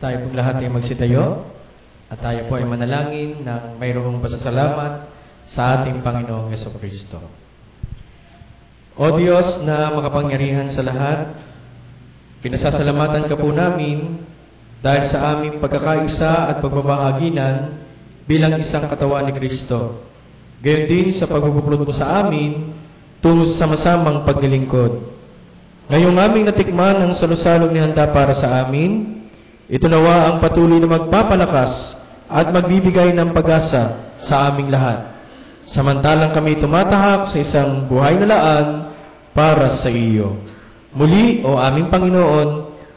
Tayo pong lahat ay magsitayo at tayo po ay manalangin ng mayroong pasasalamat sa ating Panginoong Jesucristo. O Diyos na makapangyarihan sa lahat, pinasasalamatan ka po namin dahil sa aming pagkakaisa at pagbabahaginan bilang isang katawan ni Kristo. Gayon din sa pagpupulot mo sa amin tungo sa sama-samang paglilingkod. Ngayong aming natikman ang salusalong ni handa para sa amin, ito nawa ang patuloy na magpapalakas at magbibigay ng pag-asa sa aming lahat. Samantalang kami tumatahak sa isang buhay na laan para sa iyo. Muli, o aming Panginoon,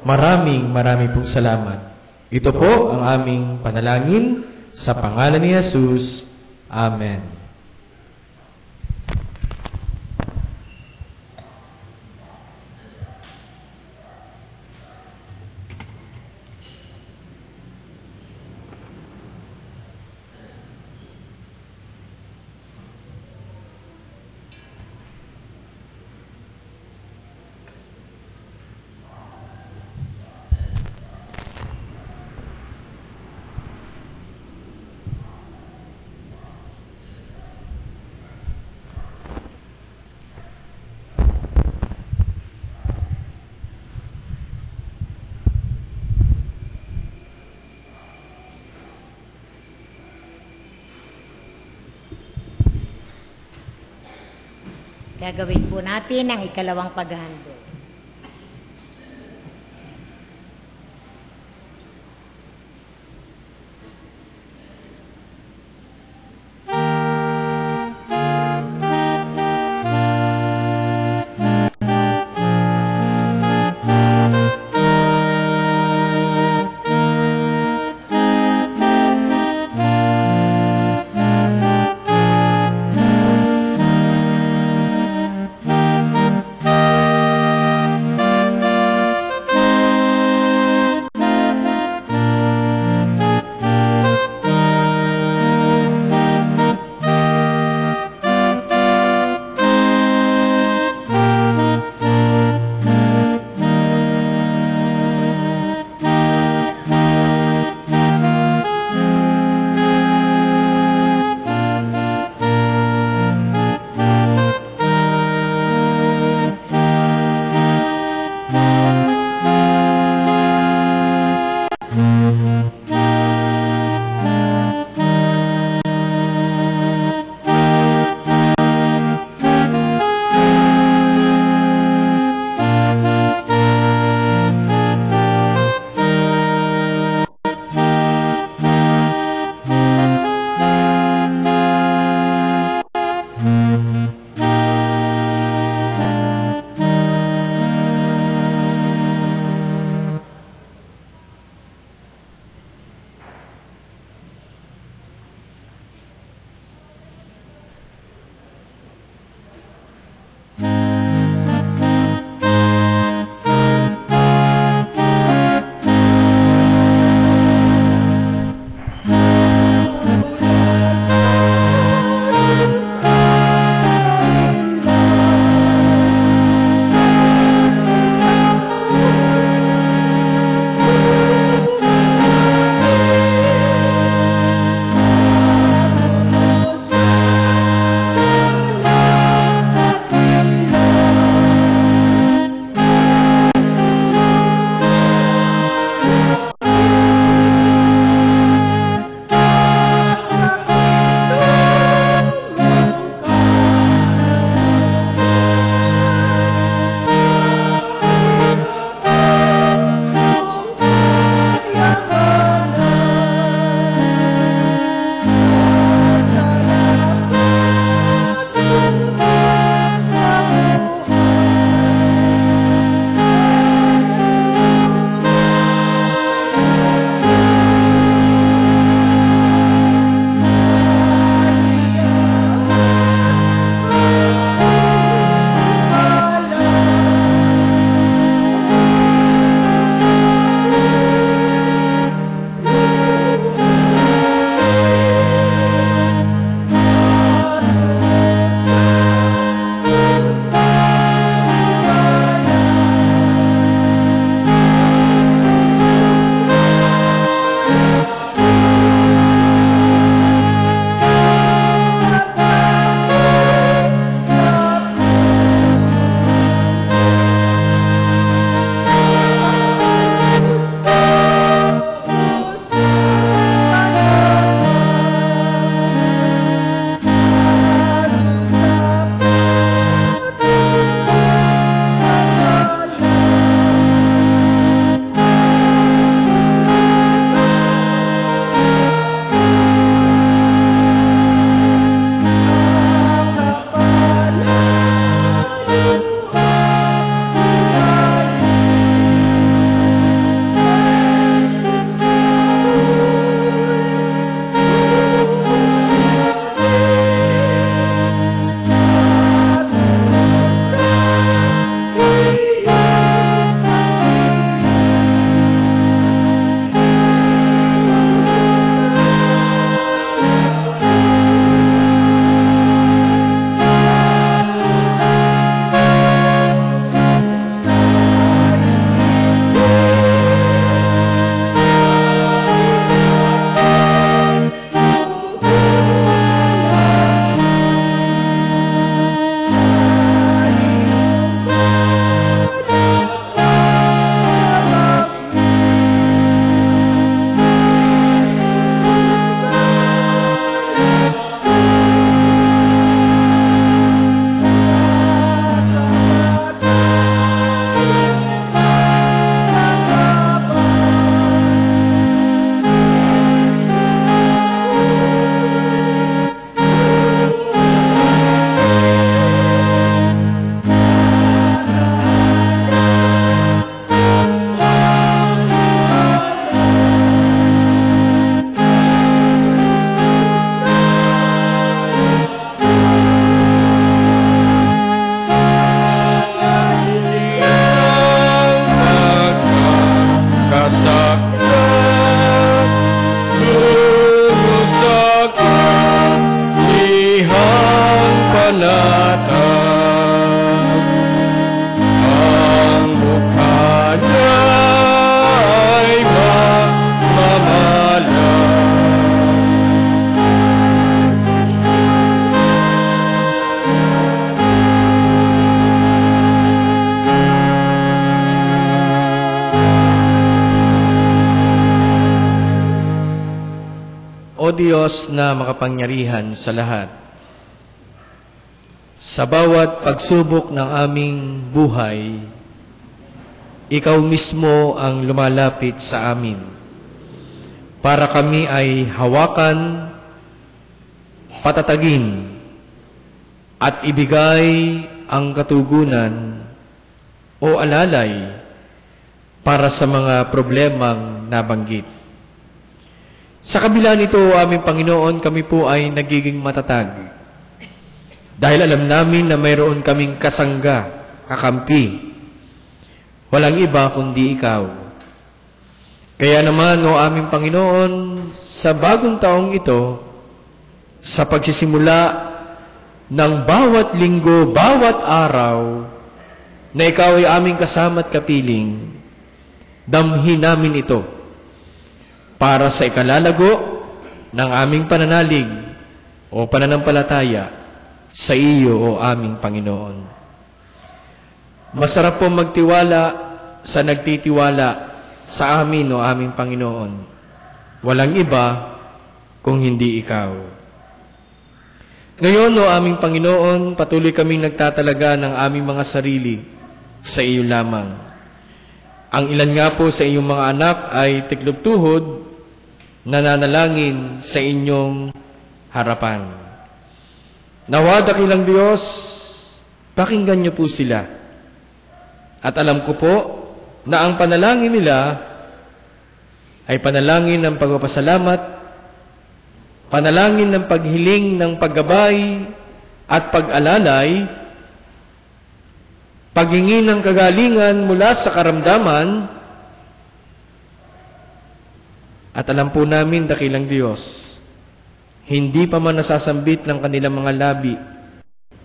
maraming pong salamat. Ito po ang aming panalangin sa pangalan ni Jesus. Amen. Gagawin po natin ang ikalawang paghahandog. Diyos na makapangyarihan sa lahat, sa bawat pagsubok ng aming buhay, Ikaw mismo ang lumalapit sa amin para kami ay hawakan, patatagin, at ibigay ang katugunan o alalay para sa mga problemang nabanggit. Sa kabila nito, aming Panginoon, kami po ay nagiging matatag. Dahil alam namin na mayroon kaming kasangga, kakampi. Walang iba kundi Ikaw. Kaya naman, o aming Panginoon, sa bagong taong ito, sa pagsisimula ng bawat linggo, bawat araw, na Ikaw ay aming kasama at kapiling, damhin namin ito para sa ikalalago ng aming pananalig o pananampalataya sa Iyo, o aming Panginoon. Masarap po magtiwala sa nagtitiwala sa amin, o aming Panginoon. Walang iba kung hindi Ikaw. Ngayon, o aming Panginoon, patuloy kaming nagtatalaga ng aming mga sarili sa Iyo lamang. Ang ilan nga po sa Iyong mga anak ay tiklop-tuhod, nananalangin sa Inyong harapan. Nawa, dakilang Diyos, pakinggan niyo po sila. At alam ko po na ang panalangin nila ay panalangin ng pagpapasalamat, panalangin ng paghiling ng paggabay at pag-alalay, paghingi ng kagalingan mula sa karamdaman. At alam po namin, dakilang Diyos, hindi pa man nasasambit ng kanilang mga labi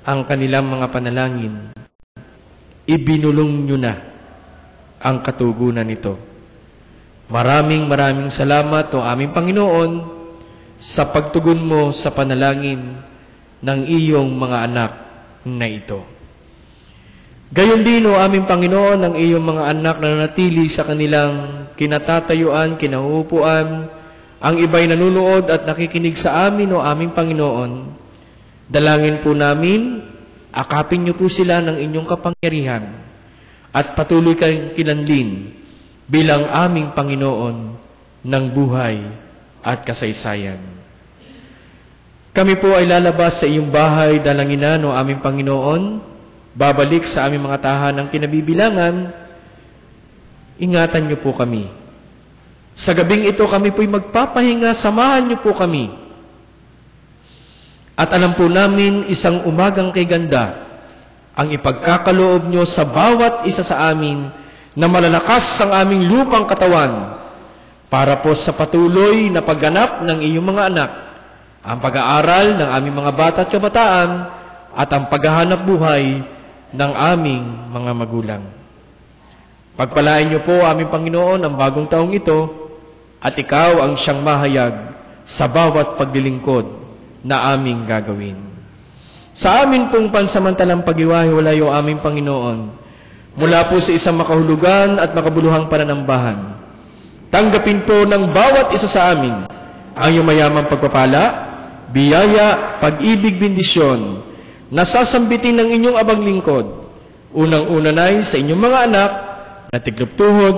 ang kanilang mga panalangin, ibinulong niyo na ang katugunan nito. Maraming salamat, o aming Panginoon, sa pagtugon mo sa panalangin ng iyong mga anak na ito. Gayon din, o aming Panginoon, ang iyong mga anak na nanatili sa kanilang kinatatayuan, kinauupuan, ang iba'y nanunood at nakikinig sa amin, o aming Panginoon. Dalangin po namin, akapin niyo po sila ng inyong kapangyarihan at patuloy kayong kinanlin bilang aming Panginoon ng buhay at kasaysayan. Kami po ay lalabas sa iyong bahay, dalanginan, o aming Panginoon, babalik sa aming mga tahanang kinabibilangan. Ingatan niyo po kami. Sa gabing ito kami po'y magpapahinga, samahan niyo po kami. At alam po namin, isang umagang kay ganda ang ipagkakaloob niyo sa bawat isa sa amin na malalakas ang aming lupang katawan para po sa patuloy na pagganap ng iyong mga anak, ang pag-aaral ng aming mga bata at kabataan, at ang paghahanap buhay ng aming mga magulang. Pagpalain niyo po, aming Panginoon, ang bagong taong ito, at ikaw ang siyang mahayag sa bawat paglilingkod na aming gagawin. Sa amin pong pansamantalang pag-iwahiwalay, o aming Panginoon, mula po sa isang makahulugan at makabuluhang pananambahan, tanggapin po ng bawat isa sa amin ang iyong mayamang pagpapala, biyaya, pag-ibig, bendisyon, nasasambitin ng inyong abang lingkod, unang-una na'y sa inyong mga anak na tiklop-tuhod,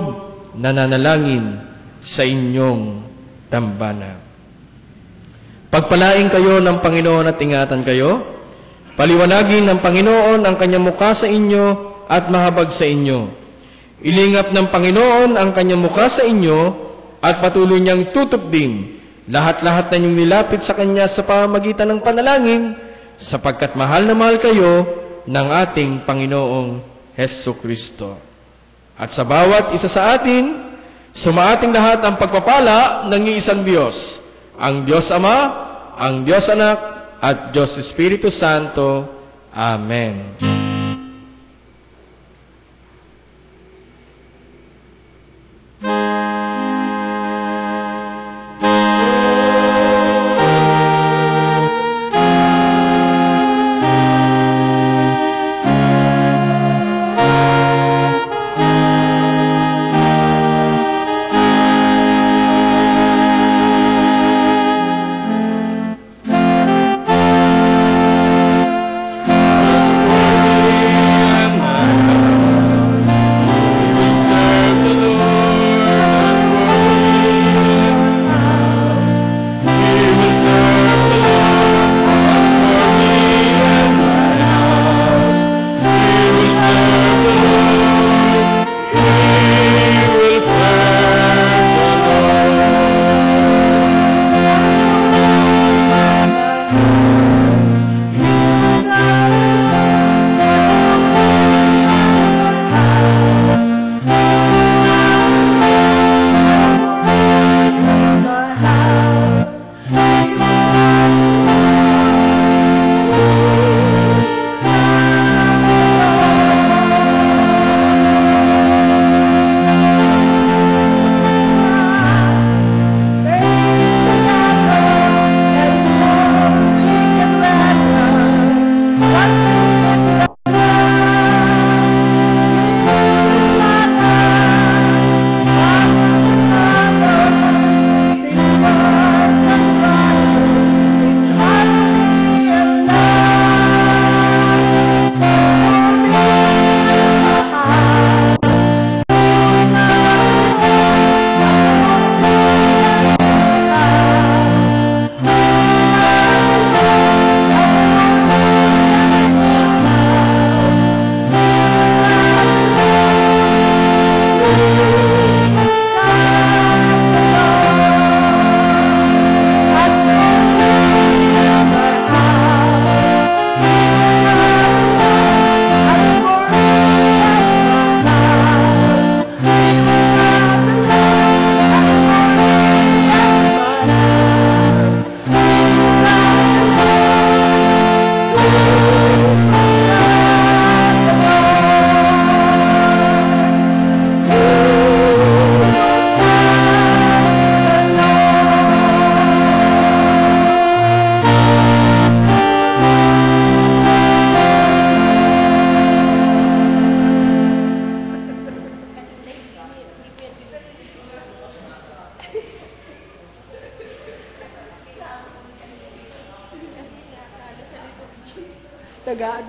nananalangin sa inyong dambana. Pagpalain kayo ng Panginoon at ingatan kayo, paliwanagin ng Panginoon ang kanyang mukha sa inyo at mahabag sa inyo. Ilingap ng Panginoon ang kanyang mukha sa inyo at patuloy niyang tutupdin lahat-lahat na inyong nilapit sa kanya sa pamamagitan ng panalangin, sapagkat mahal na mahal kayo ng ating Panginoong Hesukristo. At sa bawat isa sa atin, sumaating lahat ang pagpapala ng iisang Diyos, ang Diyos Ama, ang Diyos Anak, at Diyos Espiritu Santo. Amen. Tagaan.